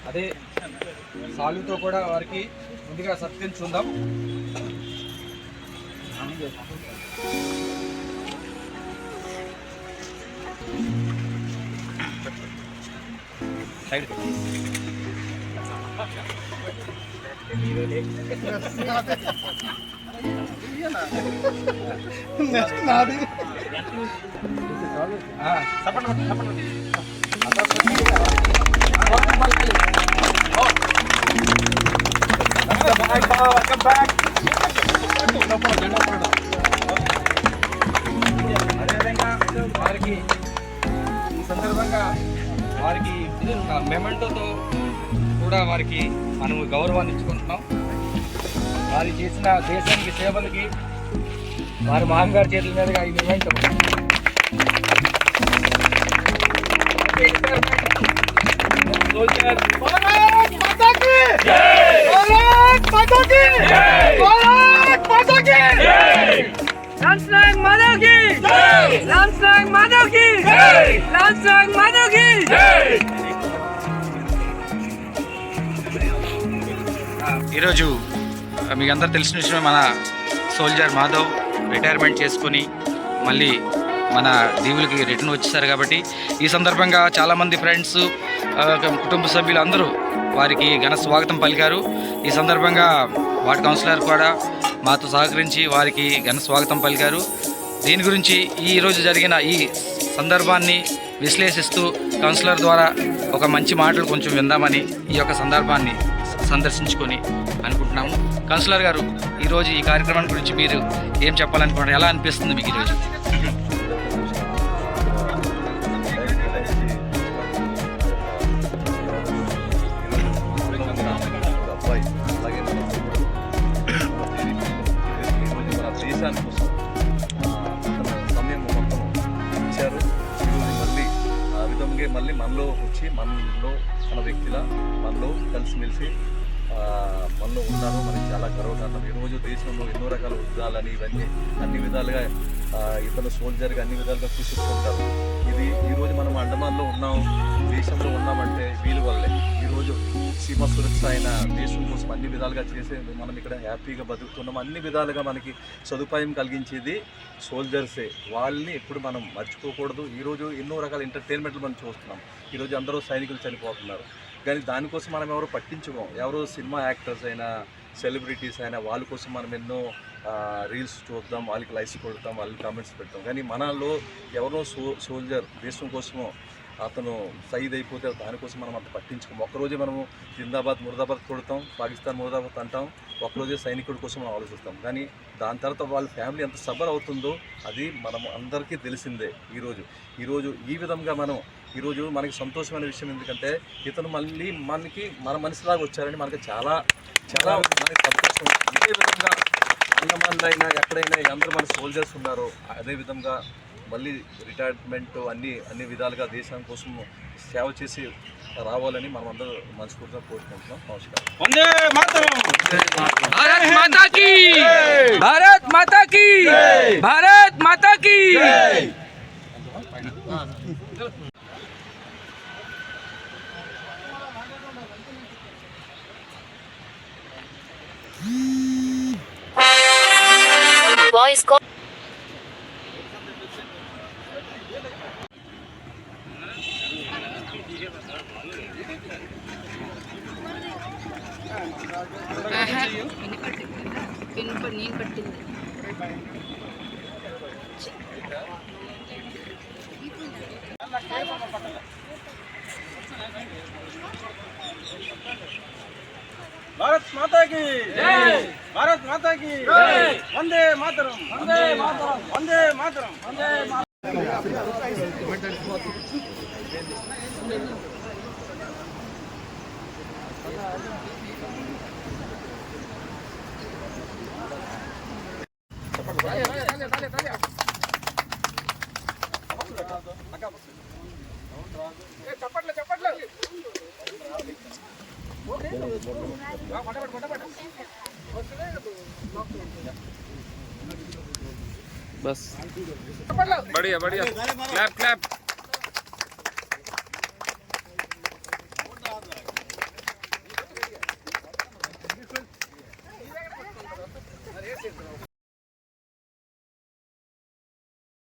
అదే సాలుతో కూడా వారికి ముందుగా సత్కరించుకుందాం. సైడ్ అదేవిధంగా వారికి ఈ సందర్భంగా వారికి మెమెంటోతో కూడా వారికి మనము గౌరవాన్ని ఇచ్చుకుంటున్నాం. వారు చేసిన దేశానికి సేవలకి వారి మామగారి చేతుల మీదుగా ఈ మెమెంటో ఈరోజు మీకు అందరూ తెలిసిన విషయమే, మన సోల్జర్ మాధవ్ రిటైర్మెంట్ చేసుకొని మళ్ళీ మన దీవులకి రిటర్న్ వచ్చేసారు. కాబట్టి ఈ సందర్భంగా చాలామంది ఫ్రెండ్స్, కుటుంబ సభ్యులు అందరూ వారికి ఘన స్వాగతం పలికారు. ఈ సందర్భంగా వార్డు కౌన్సిలర్ కూడా మాతో సహకరించి వారికి ఘన స్వాగతం పలికారు. దీని గురించి ఈరోజు జరిగిన ఈ సందర్భాన్ని విశ్లేషిస్తూ కౌన్సిలర్ ద్వారా ఒక మంచి మాటలు కొంచెం విందామని ఈ యొక్క సందర్భాన్ని సందర్శించుకొని అనుకుంటున్నాము. కౌన్సిలర్ గారు, ఈరోజు ఈ కార్యక్రమం గురించి మీరు ఏం చెప్పాలనుకుంటున్నారు? ఎలా అనిపిస్తుంది మీకు ఈరోజు? మళ్ళీ మనలో వచ్చి మనలో మన వ్యక్తిలా మనలో కలిసిమెలిసి మనలో ఉన్నారు. మనకి చాలా గర్వకారణం. ఈరోజు దేశంలో ఎన్నో రకాల యుద్ధాలని ఇవన్నీ అన్ని విధాలుగా ఇతను సోల్జర్గా అన్ని విధాలుగా కృషిస్తుంటారు. ఇది ఈరోజు మనం అండమాన్లో ఉన్నాం, దేశంలో ఉన్నామంటే వీళ్ళ వల్లే. ఈరోజు సీమ సురక్ష అయిన దేశం కోసం అన్ని విధాలుగా చేసే మనం ఇక్కడ హ్యాపీగా బతుకుతున్నాం. అన్ని విధాలుగా మనకి సదుపాయం కలిగించేది సోల్జర్సే. వాళ్ళని ఎప్పుడు మనం మర్చిపోకూడదు. ఈరోజు ఎన్నో రకాల ఎంటర్టైన్మెంట్లు మనం చూస్తున్నాం. ఈరోజు అందరూ సైనికులు చనిపోతున్నారు, కానీ దానికోసం మనం ఎవరు పట్టించుకోం. ఎవరో సినిమా యాక్టర్స్ అయినా సెలబ్రిటీస్ అయినా వాళ్ళ కోసం మనం ఎన్నో రీల్స్ చూద్దాం, వాళ్ళకి లైక్స్ కొడతాం, వాళ్ళకి కామెంట్స్ పెడతాం. కానీ మనలో ఎవరో సోల్జర్ దేశం కోసమో అతను సైద్ అయిపోతే దానికోసం మనం అంత పట్టించుకోం. ఒక్కరోజే మనము జిందాబాద్ ముర్దాబాద్ కొడతాం, పాకిస్తాన్ ముర్దాబాద్ అంటాం, ఒక్కరోజే సైనికుడి కోసం మనం ఆలోచిస్తాం. కానీ దాని తర్వాత వాళ్ళ ఫ్యామిలీ ఎంత సఫర్ అవుతుందో అది మనం అందరికీ తెలిసిందే. ఈరోజు ఈ విధంగా మనం ఈరోజు మనకి సంతోషమైన విషయం ఎందుకంటే ఇతను మళ్ళీ మన మనిషిలాగా వచ్చారని మనకి చాలా చాలా మనకి సంతోషం. ఇదే విధంగా అండమాన్లో అయినా ఎక్కడైనా అందరూ మన సోల్జర్స్ ఉన్నారు. అదేవిధంగా మళ్ళీ రిటైర్మెంట్ అన్ని విధాలుగా దేశం కోసం సేవ చేసి రావాలని మనం అందరూ మనస్ఫూర్తిగా కోరుకుంటున్నాం. నమస్కారం. వందే మాతరం. భారత్ మాతా కీ, భారత్ మాతా కీ, భారత్ మాతా కీ. వాయిస్ కో నేను పట్టింది. भारत माता की जय, भारत माता की जय, वंदे मातरम, वंदे मातरम, वंदे मातरम, वंदे बस बढ़िया बढ़िया, क्लैप क्लैप.